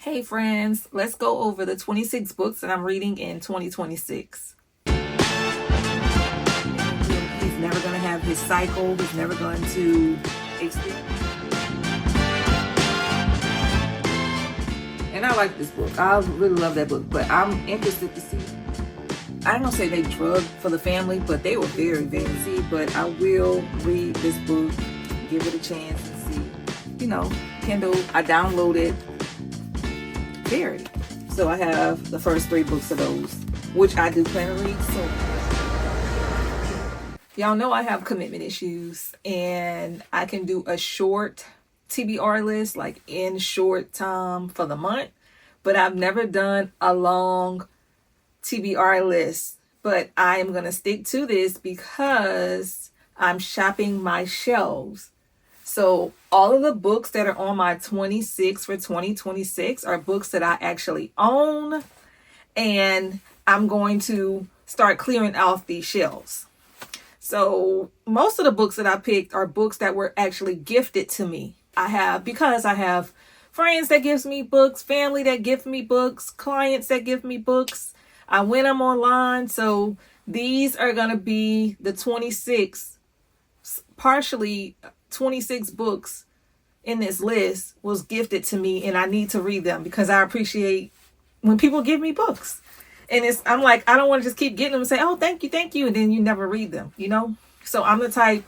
Hey friends, let's go over the 26 books that I'm reading in 2026. He's never going to have his cycle. He's never going to extend. And I like this book. I really love that book, but I'm interested to see. I don't say they drug for the family, but they were very fancy. But I will read this book, give it a chance and see. Kindle, I downloaded Verity. So I have the first 3 books of those, which I do plan to read soon. Y'all know I have commitment issues, and I can do a short TBR list, like in short time for the month, but I've never done a long TBR list. But I am going to stick to this because I'm shopping my shelves. So all of the books that are on my 26 for 2026 are books that I actually own, and I'm going to start clearing off these shelves. So most of the books that I picked are books that were actually gifted to me. Because I have friends that gives me books, family that give me books, clients that give me books. I win them online. So these are going to be the 26 books in this list was gifted to me, and I need to read them because I appreciate when people give me books. And I'm like, I don't want to just keep getting them and say, oh, thank you. And then you never read them, So I'm the type,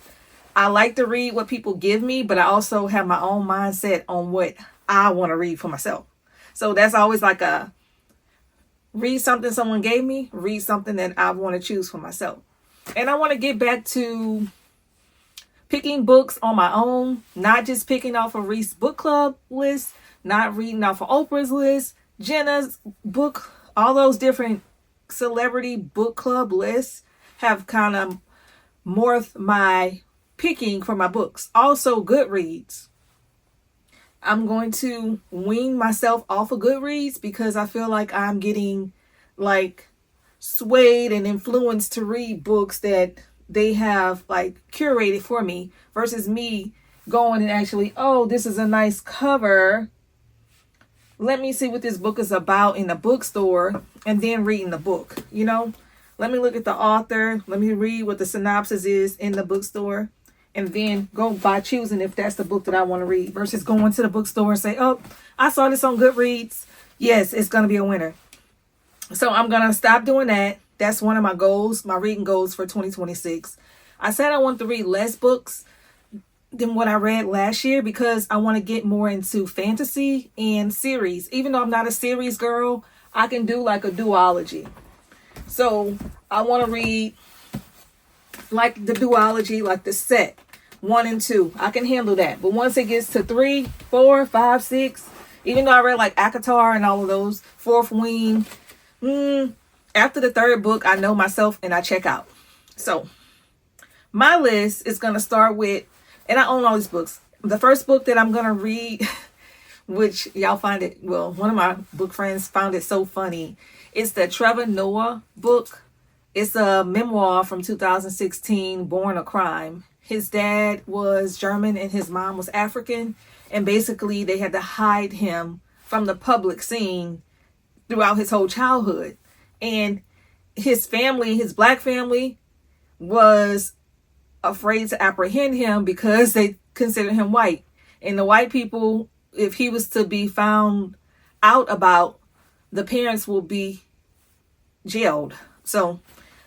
I like to read what people give me, but I also have my own mindset on what I want to read for myself. So that's always like read something someone gave me, read something that I want to choose for myself. And I want to get back to picking books on my own, not just picking off a Reese book club list, not reading off of Oprah's list, Jenna's book, all those different celebrity book club lists have kind of morphed my picking for my books. Also Goodreads. I'm going to wean myself off of Goodreads because I feel like I'm getting swayed and influenced to read books that they have curated for me versus me going and actually, oh, this is a nice cover. Let me see what this book is about in the bookstore and then reading the book, Let me look at the author. Let me read what the synopsis is in the bookstore and then go by choosing if that's the book that I want to read versus going to the bookstore and say, oh, I saw this on Goodreads. Yes, it's going to be a winner. So I'm going to stop doing that. That's one of my goals, my reading goals for 2026. I said I want to read less books than what I read last year because I want to get more into fantasy and series. Even though I'm not a series girl, I can do a duology. So I want to read the duology, the set 1 and 2. I can handle that. But once it gets to 3, 4, 5, 6, even though I read ACOTAR and all of those, Fourth Wing, after the 3rd book, I know myself and I check out. So my list is going to start with, and I own all these books. The first book that I'm going to read, which y'all find it, well, one of my book friends found it so funny. It's the Trevor Noah book. It's a memoir from 2016, Born a Crime. His dad was German and his mom was African. And basically they had to hide him from the public scene throughout his whole childhood. And his family, his black family, was afraid to apprehend him because they considered him white. And the white people, if he was to be found out about, the parents will be jailed. So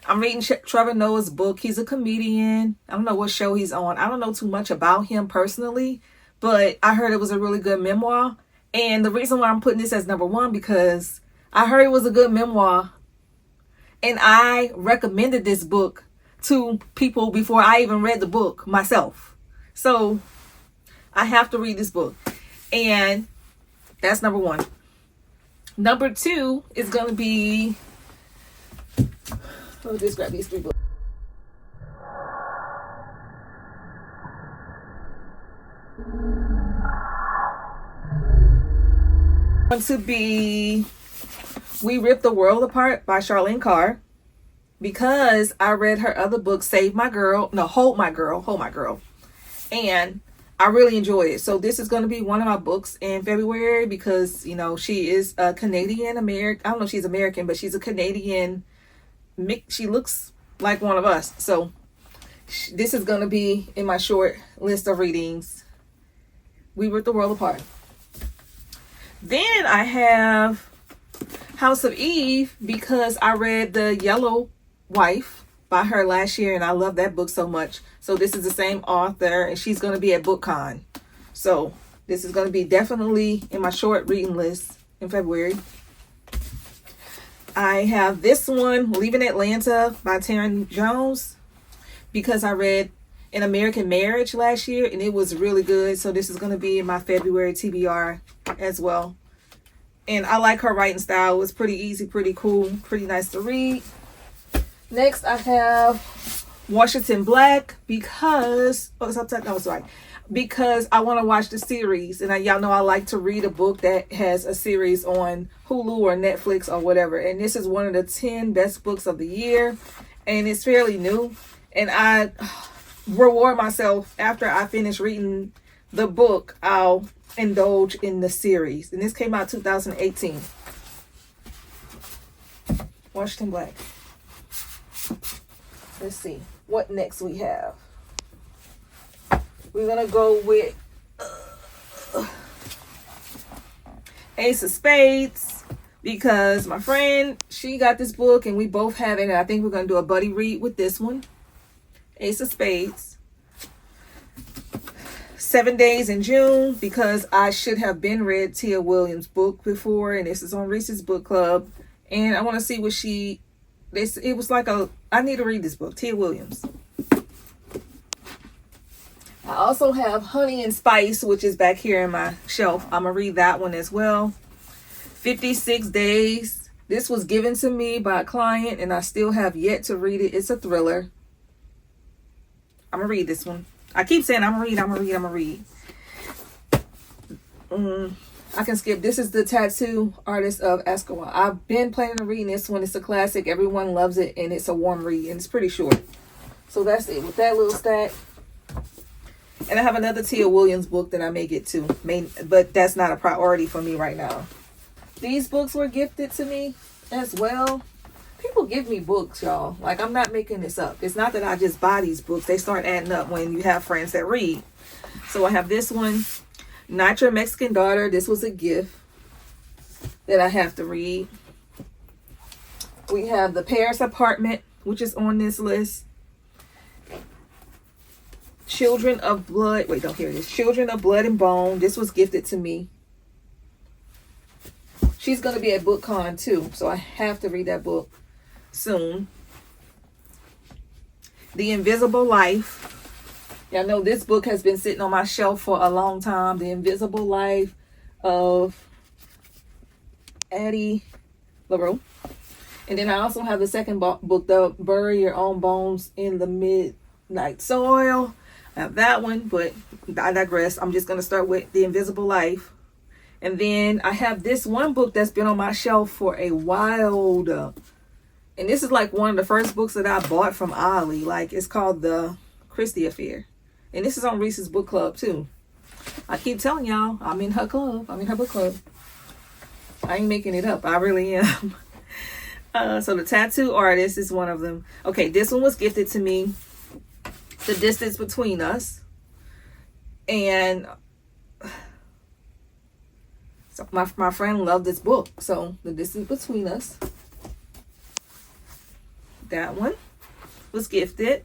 I'm reading Trevor Noah's book. He's a comedian. I don't know what show he's on. I don't know too much about him personally, but I heard it was a really good memoir. And the reason why I'm putting this as number 1, because I heard it was a good memoir. And I recommended this book to people before I even read the book myself. So I have to read this book. And that's number 1. Number 2 is going to be, just grab these 3 books. Going to be We Ripped the World Apart by Charlene Carr, because I read her other book, Hold My Girl. And I really enjoyed it. So this is going to be one of my books in February because, you know, she is a Canadian American. I don't know if she's American, but she's a Canadian. She looks like one of us. So this is going to be in my short list of readings. We Ripped the World Apart. Then I have House of Eve because I read The Yellow Wife by her last year and I love that book so much. So this is the same author and she's going to be at BookCon. So this is going to be definitely in my short reading list in February. I have this one, Leaving Atlanta by Taryn Jones, because I read An American Marriage last year and it was really good. So this is going to be in my February TBR as well. And I like her writing style. It was pretty easy, pretty cool, pretty nice to read. Next, I have Washington Black because, because I want to watch the series. And y'all know I like to read a book that has a series on Hulu or Netflix or whatever. And this is one of the 10 best books of the year. And it's fairly new. And I reward myself after I finish reading the book. I'll indulge in the series. And this came out 2018. Washington Black. Let's see what next we have. We're gonna go with Ace of Spades because my friend, she got this book and we both have it, and I think we're gonna do a buddy read with this one. Ace of Spades. 7 Days in June because I should have been read Tia Williams' book before, and this is on Reese's Book Club, and I want to see what it was like I need to read this book, Tia Williams. I also have Honey and Spice, which is back here in my shelf. I'm going to read that one as well. 56 Days. This was given to me by a client, and I still have yet to read it. It's a thriller. I'm going to read this one. I keep saying I'm going to read. I can skip. This is The Tattoo Artist of Esquire. I've been planning on reading this one. It's a classic. Everyone loves it, and it's a warm read, and it's pretty short. So that's it with that little stack. And I have another Tia Williams book that I may get to, but that's not a priority for me right now. These books were gifted to me as well. People give me books, y'all. Like, I'm not making this up. It's not that I just buy these books. They start adding up when you have friends that read. So I have this one, Not Your Mexican Daughter. This was a gift that I have to read. We have The Paris Apartment, which is on this list. Children of Blood. Wait, don't hear this. Children of Blood and Bone. This was gifted to me. She's going to be at BookCon too, so I have to read that book soon. The Invisible Life. Y'all know this book has been sitting on my shelf for a long time. The Invisible Life of Addie LaRue. And then I also have the second book, the Bury Your Own Bones in the Midnight Soil. I have that one, but I digress. I'm just going to start with The Invisible Life. And then I have this one book that's been on my shelf for a while. And this is like one of the first books that I bought from Ollie. Like, it's called The Christie Affair. And this is on Reese's Book Club too. I keep telling y'all, I'm in her club. I'm in her book club. I ain't making it up. I really am. So The Tattoo Artist is one of them. Okay, this one was gifted to me. The Distance Between Us. And so my friend loved this book. So The Distance Between Us. That one was gifted.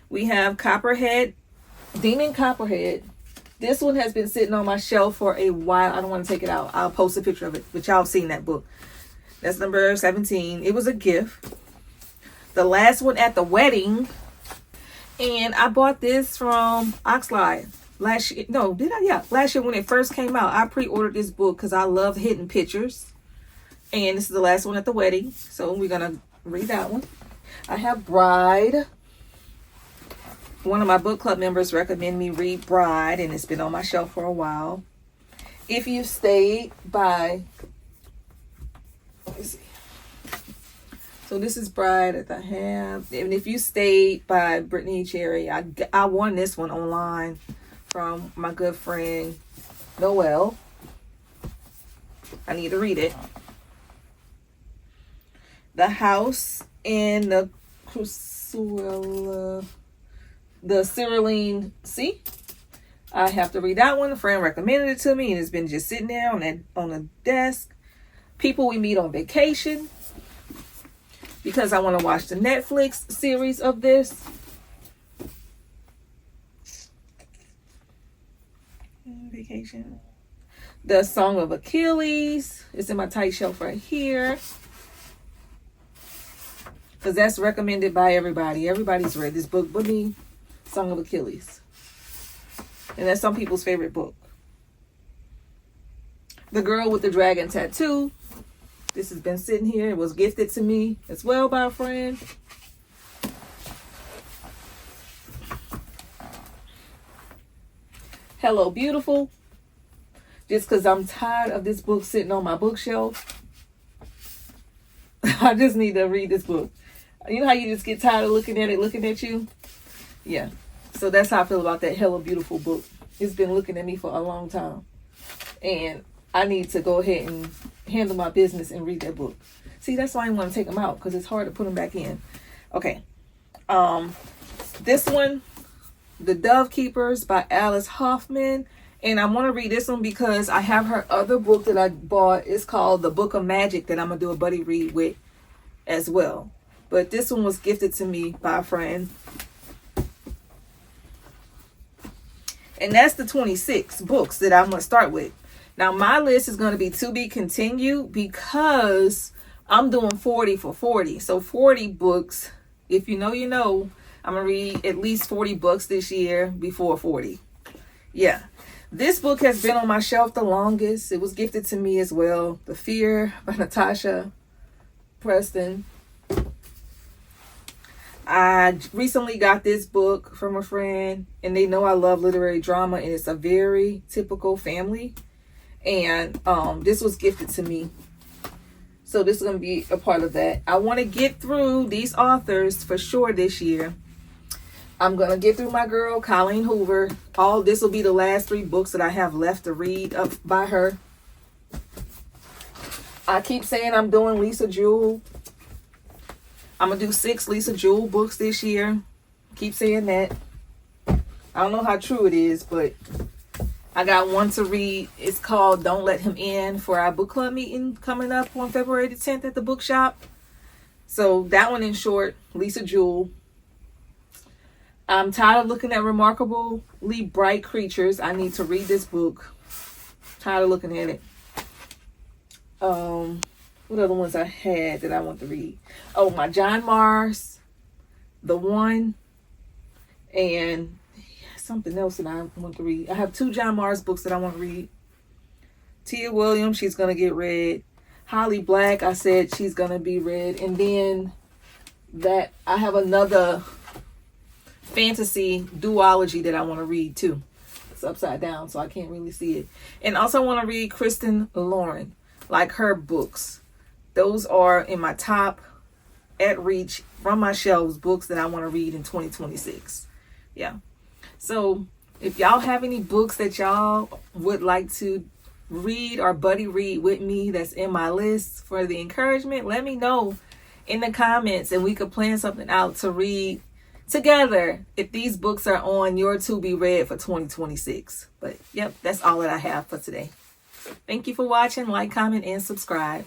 We have Copperhead, Demon Copperhead. This one has been sitting on my shelf for a while. I don't want to take it out. I'll post a picture of it, but y'all have seen that book. That's number 17. It was a gift. The Last One at the Wedding. And I bought this from Oxlide last year. No, did I? Yeah. Last year when it first came out, I pre-ordered this book because I love hidden pictures. And this is The Last One at the Wedding. So we're going to read that one. I have Bride. One of my book club members recommended me read Bride, and it's been on my shelf for a while. If You Stayed by... Let me see. So this is Bride that I have. And If You Stayed by Brittany Cherry. I won this one online from my good friend Noelle. I need to read it. The House in the Cruella, the Cyrilline Sea. I have to read that one. A friend recommended it to me, and it's been just sitting there on the desk. People We Meet on Vacation, because I want to watch the Netflix series of this. Vacation. The Song of Achilles. It's in my tight shelf right here, because that's recommended by everybody. Everybody's read this book but me. Song of Achilles. And that's some people's favorite book. The Girl with the Dragon Tattoo. This has been sitting here. It was gifted to me as well by a friend. Hello, Beautiful. Just because I'm tired of this book sitting on my bookshelf. I just need to read this book. You know how you just get tired of looking at it, looking at you? Yeah. So that's how I feel about that Hello Beautiful book. It's been looking at me for a long time. And I need to go ahead and handle my business and read that book. See, that's why I want to take them out, because it's hard to put them back in. Okay. This one, The Dove Keepers by Alice Hoffman. And I want to read this one because I have her other book that I bought. It's called The Book of Magic, that I'm going to do a buddy read with as well. But this one was gifted to me by a friend. And that's the 26 books that I'm going to start with. Now, my list is going to be continued, because I'm doing 40 for 40. So 40 books. If you know, you know. I'm going to read at least 40 books this year before 40. Yeah. This book has been on my shelf the longest. It was gifted to me as well. The Fear by Natasha Preston. I recently got this book from a friend, and they know I love literary drama, and it's a very typical family. And this was gifted to me. So this is going to be a part of that. I want to get through these authors for sure this year. I'm going to get through my girl, Colleen Hoover. This will be the last 3 books that I have left to read up by her. I keep saying I'm doing Lisa Jewell. I'm going to do 6 Lisa Jewell books this year. Keep saying that. I don't know how true it is, but I got one to read. It's called Don't Let Him In, for our book club meeting coming up on February the 10th at the bookshop. So that one in short, Lisa Jewell. I'm tired of looking at Remarkably Bright Creatures. I need to read this book. Tired of looking at it. What other ones I had that I want to read? Oh, my John Mars, The One, and something else that I want to read. I have 2 John Mars books that I want to read. Tia Williams, she's going to get read. Holly Black, I said she's going to be read. And then that I have another fantasy duology that I want to read too. It's upside down, so I can't really see it. And also I want to read Kristen Lauren, like her books. Those are in my top, at reach, from my shelves, books that I want to read in 2026. Yeah. So if y'all have any books that y'all would like to read or buddy read with me that's in my list for the encouragement, let me know in the comments, and we could plan something out to read together if these books are on your to be read for 2026. But yep, that's all that I have for today. Thank you for watching. Like, comment, and subscribe.